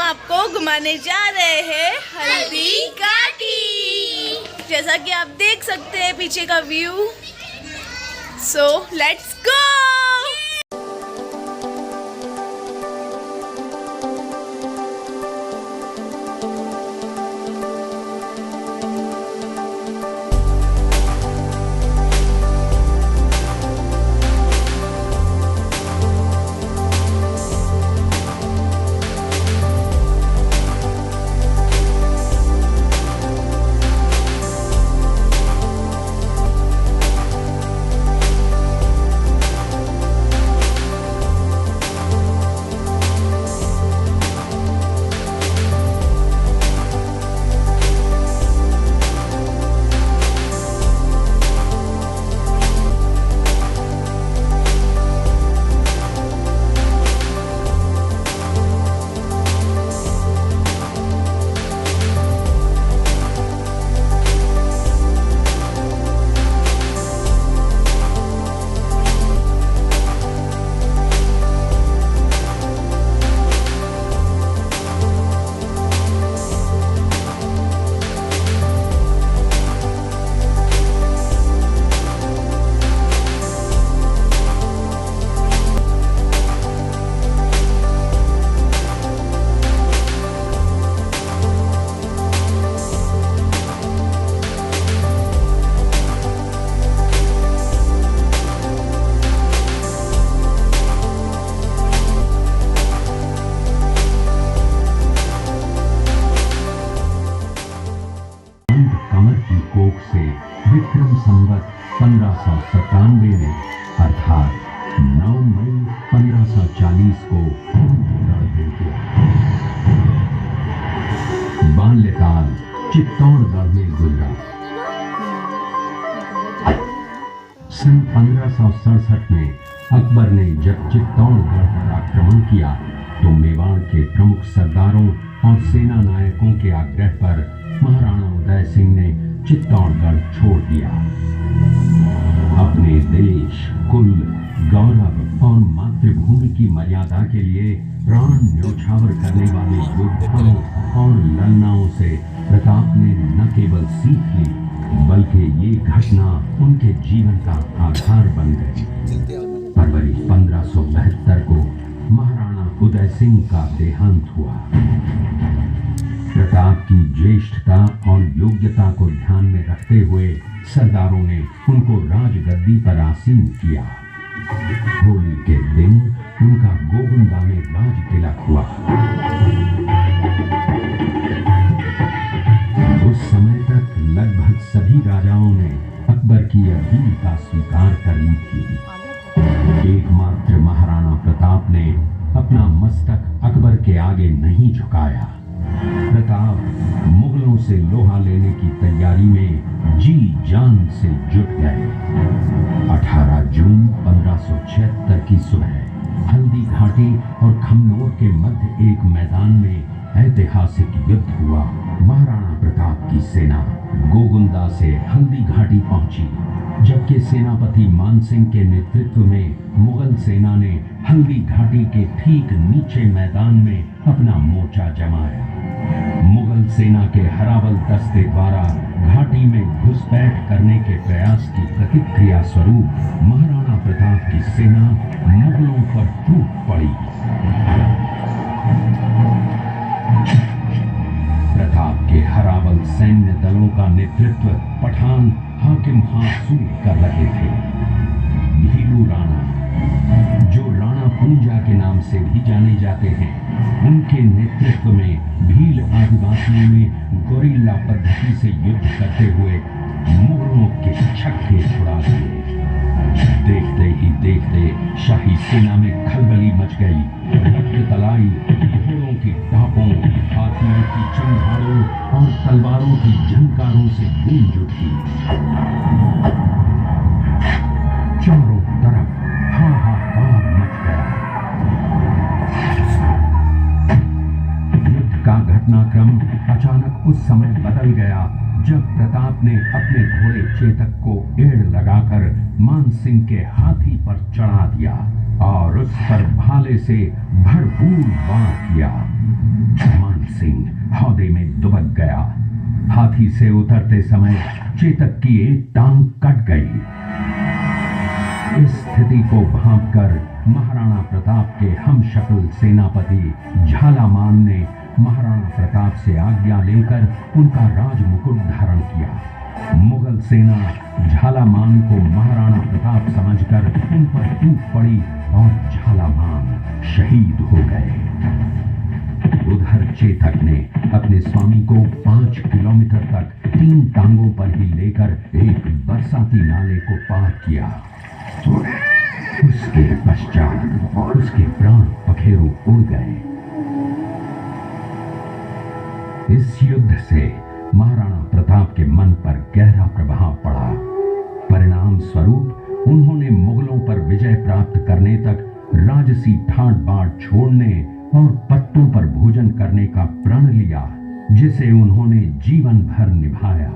आपको घुमाने जा रहे हैं हल्दी घाटी। जैसा कि आप देख सकते हैं पीछे का view. So let's go. Vikram Samvat 1597 में अर्थात 9 मई 1540 को बाल्यकाल चित्तौड़गढ़ में गुजरा। सन 1567 में अकबर ने जब चित्तौड़गढ़ पर आक्रमण किया तो मेवाड़ के प्रमुख सरदारों और सेना नायकों के आग्रह पर महाराणा उदय सिंह ने चित्तौड़गढ़ छोड़ दिया। अपने देश, कुल, गौरव और मातृभूमि की मर्यादा के लिए प्राण न्यौछावर करने वाले योद्धाओं और ललनाओं से प्रताप ने न केवल सीख ली बल्कि ये घटना उनके जीवन का आधार बन गई। फरवरी 1572 को महाराणा उदय सिंह का देहांत हुआ। प्रताप की ज्येष्ठता और योग्यता को ध्यान में रखते हुए सरदारों ने उनको राजगद्दी पर आसीन किया। होली के दिन उनका गोगुंदा में राज तिलक हुआ। उस समय तक लगभग सभी राजाओं ने अकबर की अधीनता स्वीकार कर ली थी। एकमात्र महाराणा प्रताप ने अपना मस्तक अकबर के आगे नहीं झुकाया। प्रताप मुगलों से लोहा लेने की तैयारी में जी जान से जुट गए। 18 जून 1576 की सुबह हल्दी घाटी और खमनोर के मध्य एक मैदान में ऐतिहासिक युद्ध हुआ। महाराणा प्रताप की सेना गोगुंदा से हल्दी घाटी पहुंची, जबकि सेनापति मानसिंह के नेतृत्व में मुगल सेना ने हल्दी घाटी के ठीक नीचे मैदान में अपना मोर्चा जमाया। मुगल सेना के हरावल दस्ते द्वारा घाटी में घुसपैठ करने के प्रयास की प्रतिक्रिया स्वरूप महाराणा प्रताप की सेना मुगलों पर टूट पड़ी। प्रताप के हरावल सैन्य दलों का नेतृत्व पठान हाकिम खां सूद कर रहे थे। भीलू राणा, जो राणा पूंजा के नाम से भी जाने जाते हैं, उनके नेतृत्व में भील आदिवासियों ने गोरिल्ला पद्धति से युद्ध करते हुए मुगलों के छक्के छुड़ा दिए। देखते ही देखते शाही सेना में खलबली मच गई। रक्त तलाई घोड़ों की टापों, हाथियों की चंघारों और तलवारों की झंकारों से गूंज उठी। चारों तरफ हाहाकार मच गया। युद्ध का घटनाक्रम अचानक उस समय बदल गया जब प्रताप ने अपने घोड़े चेतक को एड़ लगाकर मानसिंह के हाथी पर चढ़ा दिया और उस पर भाले से भरपूर वार किया। मान सिंह हौदे में दुबक गया। हाथी से उतरते समय चेतक की एक टांग कट गई। इस स्थिति को भांपकर महाराणा प्रताप के हमशक्ल सेनापति झालामान ने महाराणा प्रताप से आज्ञा लेकर उनका राजमुकुट धारण किया। मुगल सेना झालामान को महाराणा प्रताप समझकर उन पर टूट पड़ी और झालामान शहीद हो गए। उधर चेतक ने अपने स्वामी को 5 किलोमीटर तक 3 टांगों पर ही लेकर एक बरसाती नाले को पार किया। उसके पश्चात उसके प्राण पखेरु उड़ गए। इस युद्ध से महाराणा प्रताप के मन पर गहरा प्रभाव पड़ा। परिणाम स्वरूप उन्होंने मुगलों पर विजय प्राप्त करने तक राजसी ठाट बाट छोड़ने और पत्तों पर भोजन करने का प्रण लिया, जिसे उन्होंने जीवन भर निभाया।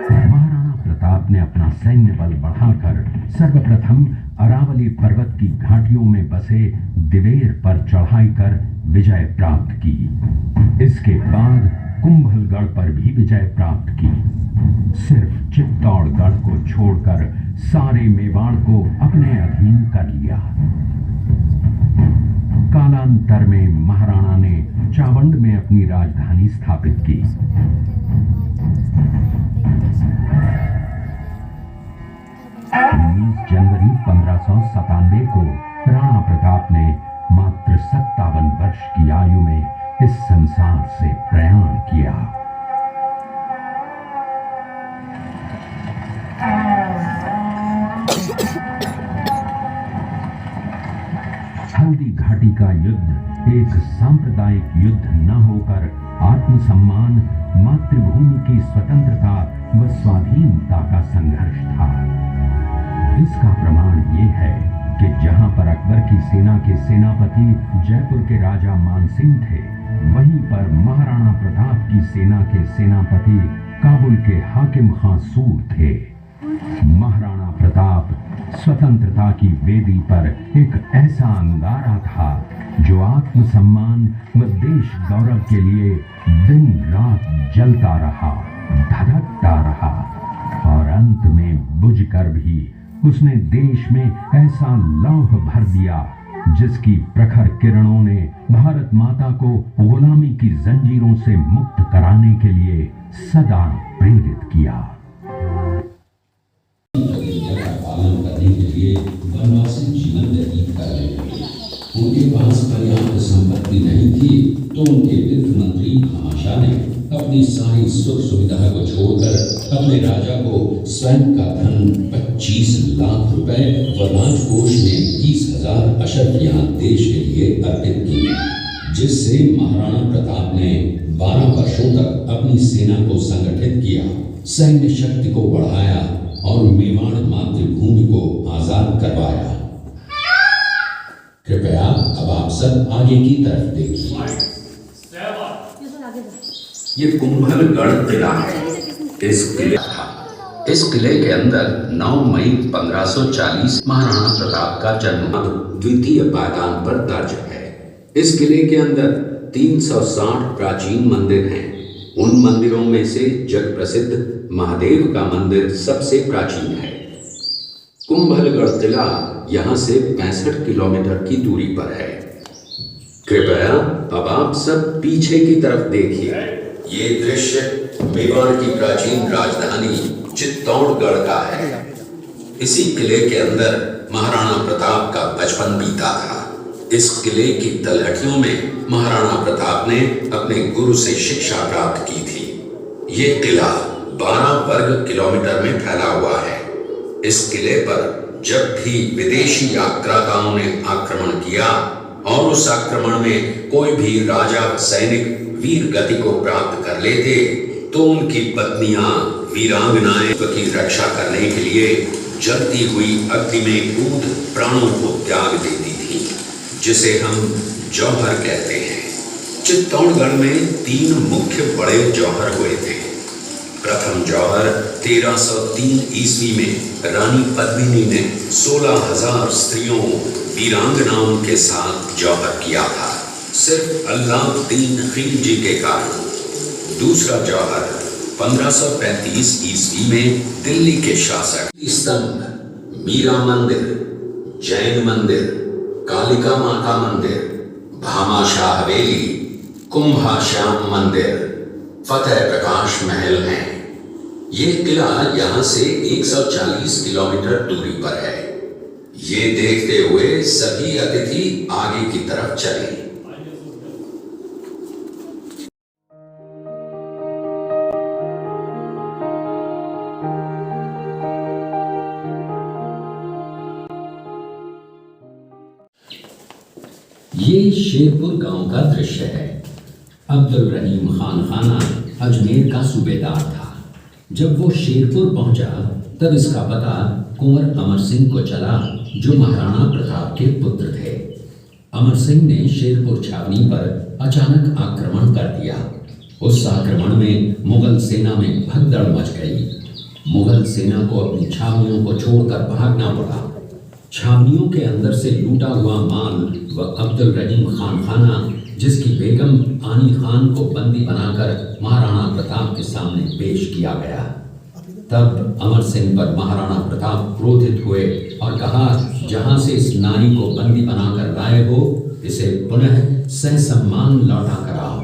महाराणा प्रताप ने अपना सैन्य बल बढ़ाकर सर्वप्रथम अरावली पर्वत की घाटियों में बसे दिवेर पर चढ़ाई कर विजय प्राप्त की। इसके बाद कुंभलगढ़ पर भी विजय प्राप्त की। सिर्फ चित्तौड़गढ़ को छोड़कर सारे मेवाड़ को अपने अधीन कर लिया। कालांतर में महाराणा ने चावंड में अपनी राजधानी स्थापित की। 19 जनवरी 1597 को राणा प्रताप ने मात्र 57 वर्ष की आयु में इस संसार से प्रयाण किया। हल्दी घाटी का युद्ध एक सांप्रदायिक युद्ध न होकर आत्मसम्मान, मातृभूमि की स्वतंत्रता व स्वाधीनता का संघर्ष था। इसका प्रमाण ये है कि जहां पर अकबर की सेना के सेनापति जयपुर के राजा मानसिंह थे, वहीं पर महाराणा प्रताप की सेना के सेनापति काबुल के हाकिम खां सूर थे। महाराणा प्रताप स्वतंत्रता की वेदी पर एक ऐसा अंगारा था जो आत्मसम्मान व देश गौरव के लिए दिन रात जलता रहा, धधकता रहा और अंत में बुझकर भी उसने देश में ऐसा लौह भर दिया जिसकी प्रखर किरणों ने भारत माता को गुलामी की जंजीरों से मुक्त कराने के लिए सदा प्रेरित किया। पालन करने के लिए वनवासी जीवन व्यतीत कर रहे थे। उनके पास पर्याप्त संपत्ति नहीं थी तो उनके वित्त मंत्री भामाशाह ने अपनी सारी सुख सुविधा को छोड़कर अपने राजा को स्वयं का धन 25 लाख रुपए व राजकोष में 30,000 अशर्फियां देश के लिए अर्पित की, जिससे महाराणा प्रताप ने 12 वर्षों तक अपनी सेना को संगठित किया, सैन्य शक्ति को बढ़ाया और मेवाड़ मातृभूमि को आजाद करवाया। कृपया अब आप सब आगे की तरफ देखिए। ये कुंभलगढ़ किला है। इस किले के अंदर 9 मई 1540 महाराणा प्रताप का जन्म द्वितीय पायदान पर दर्ज है। इस किले के अंदर 360 प्राचीन मंदिर हैं। उन मंदिरों में से जग प्रसिद्ध महादेव का मंदिर सबसे प्राचीन है। कुंभलगढ़ किला यहाँ से 65 किलोमीटर की दूरी पर है। कृपया अब आप सब पीछे की तरफ देखिए। ये दृश्य मेवाड़ की प्राचीन राजधानी चित्तौड़गढ़ का है। इसी किले के अंदर महाराणा प्रताप का बचपन बीता था। इस किले की तलहटियों में महाराणा प्रताप ने अपने गुरु से शिक्षा प्राप्त की थी। ये किला 12 वर्ग किलोमीटर में फैला हुआ है। इस किले पर जब भी विदेशी आक्रांताओं ने आक्रमण किया और उस आक्रमण में कोई भी राजा व सैनिक वीर गति को प्राप्त कर लेते तो उनकी पत्नियां वीरांगनाएं की रक्षा करने के लिए जलती हुई अग्नि में कूद प्राणों को त्याग देती थी, जिसे हम जौहर कहते हैं। चित्तौड़गढ़ में 3 मुख्य बड़े जौहर हुए थे। प्रथम जौहर 1303 ईस्वी में रानी पद्मिनी ने 16,000 स्त्रियों वीरांगनाओं के साथ जौहर किया था। सिर्फ अल्लाउद्दीन खिलजी के कारण। दूसरा जौहर 1535 ईस्वी में दिल्ली के शासक। स्तंभ, मीरा मंदिर, जैन मंदिर, कालिका माता मंदिर, भामाशाह हवेली, कुंभा श्याम मंदिर, फतेह प्रकाश महल हैं। ये किला यहां से 140 किलोमीटर दूरी पर है। ये देखते हुए सभी अतिथि आगे की तरफ चले। ये शेरपुर गांव का दृश्य है। अब्दुल रहीम खान खाना अजमेर का सूबेदार था। जब वो शेरपुर पहुंचा तब इसका पता कुंवर अमर सिंह को चला, जो महाराणा प्रताप के पुत्र थे। अमर सिंह ने शेरपुर छावनी पर अचानक आक्रमण कर दिया। उस आक्रमण में मुगल सेना में भगदड़ मच गई। मुगल सेना को अपनी छावनियों को छोड़कर भागना पड़ा। छावनियों के अंदर से लूटा हुआ माल व अब्दुल रहीम खान खाना, जिसकी बेगम आनी खान को बंदी बनाकर महाराणा प्रताप के सामने पेश किया गया। तब अमर सिंह पर महाराणा प्रताप क्रोधित हुए और कहा, जहां से इस नारी को बंदी बनाकर लाए हो, इसे पुनः ससम्मान लौटा कर आओ।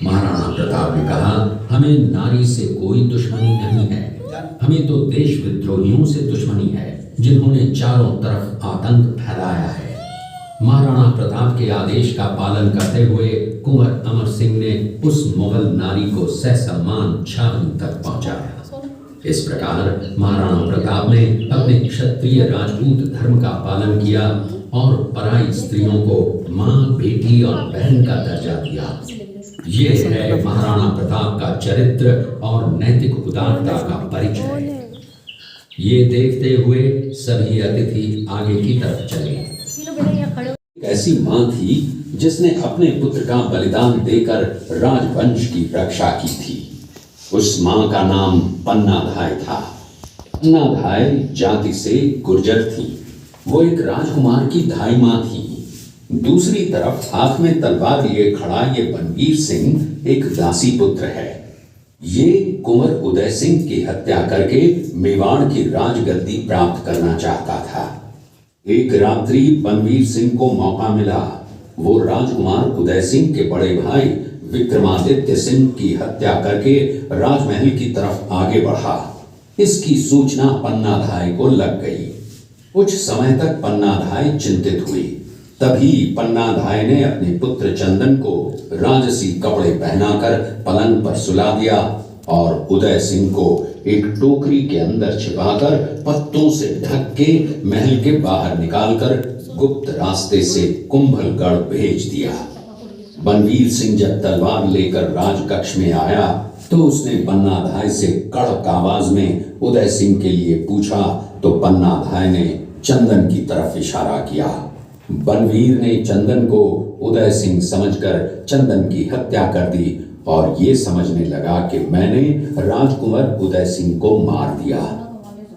महाराणा प्रताप ने कहा, हमें नारी से कोई दुश्मनी नहीं है, हमें तो देश विद्रोहियों से दुश्मनी है, जिन्होंने चारों तरफ आतंक फैलाया है। महाराणा प्रताप के आदेश का पालन करते हुए कुंवर अमर सिंह ने उस मुगल नारी को ससम्मान छावनी तक पहुंचाया। इस प्रकार महाराणा प्रताप ने अपने क्षत्रिय राजपूत धर्म का पालन किया और पराई स्त्रियों को मां, बेटी और बहन का दर्जा दिया। ये है महाराणा प्रताप का चरित्र और नैतिक उदारता का परिचय। ये देखते हुए सभी अतिथि आगे की तरफ चले। एक ऐसी मां थी जिसने अपने पुत्र का बलिदान देकर राजवंश की रक्षा की थी। उस मां का नाम पन्नाधाय था। पन्नाधाय जाति से गुर्जर थी। वो एक राजकुमार की धाई मां थी। दूसरी तरफ हाथ में तलवार लिए खड़ा ये बनवीर सिंह एक दासी पुत्र है। ये कुंवर उदय सिंह की हत्या करके मेवाड़ की राजगद्दी प्राप्त करना चाहता था। एक रात्रि बनवीर सिंह को मौका मिला। वो राजकुमार उदय सिंह के बड़े भाई विक्रमादित्य सिंह की हत्या करके राजमहल की तरफ आगे बढ़ा। इसकी सूचना पन्नाधाय को लग गई। कुछ समय तक पन्नाधाय चिंतित हुई। तभी पन्नाधाय ने अपने पुत्र चंदन को राजसी कपड़े पहनाकर पलंग पर सुला दिया और उदय सिंह को एक टोकरी के अंदर छिपाकर पत्तों से ढक के महल के बाहर निकालकर गुप्त रास्ते से कुंभलगढ़ भेज दिया। बनवीर सिंह जब तलवार लेकर राजकक्ष में आया तो उसने पन्नाधाय से कड़क आवाज में उदय सिंह के लिए पूछा, तो पन्नाधाय ने चंदन की तरफ इशारा किया। बनवीर ने चंदन को उदय सिंह समझकर चंदन की हत्या कर दी और ये समझने लगा कि मैंने राजकुंवर उदय सिंह को मार दिया।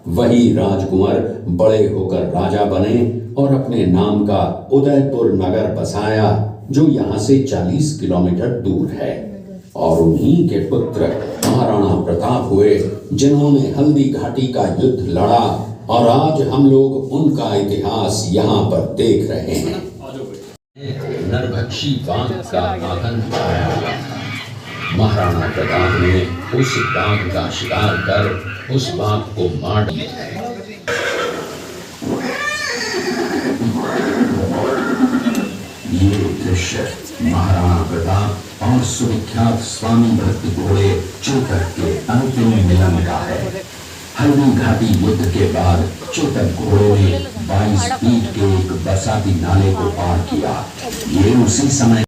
वही राजकुंवर बड़े होकर राजा बने और अपने नाम का उदयपुर नगर बसाया, जो यहाँ से 40 किलोमीटर दूर है। और उन्हीं के पुत्र महाराणा प्रताप हुए, जिन्होंने हल्दी घाटी का युद्ध लड़ा और आज हम लोग उनका इतिहास यहाँ पर देख रहे हैं। नरभक्षी बाघ का आतंक आया। महाराणा प्रताप ने उस बाघ का शिकार कर उस बाघ को मार दिया। ये दृश्य महाराणा प्रताप और सुविख्यात स्वामी भक्त घोड़े चोटक के अंतिम मिलन का है। हल्दी घाटी युद्ध के बाद चोटक घोड़े ने 22 फीट के एक बरसाती नाले को पार किया। ये उसी समय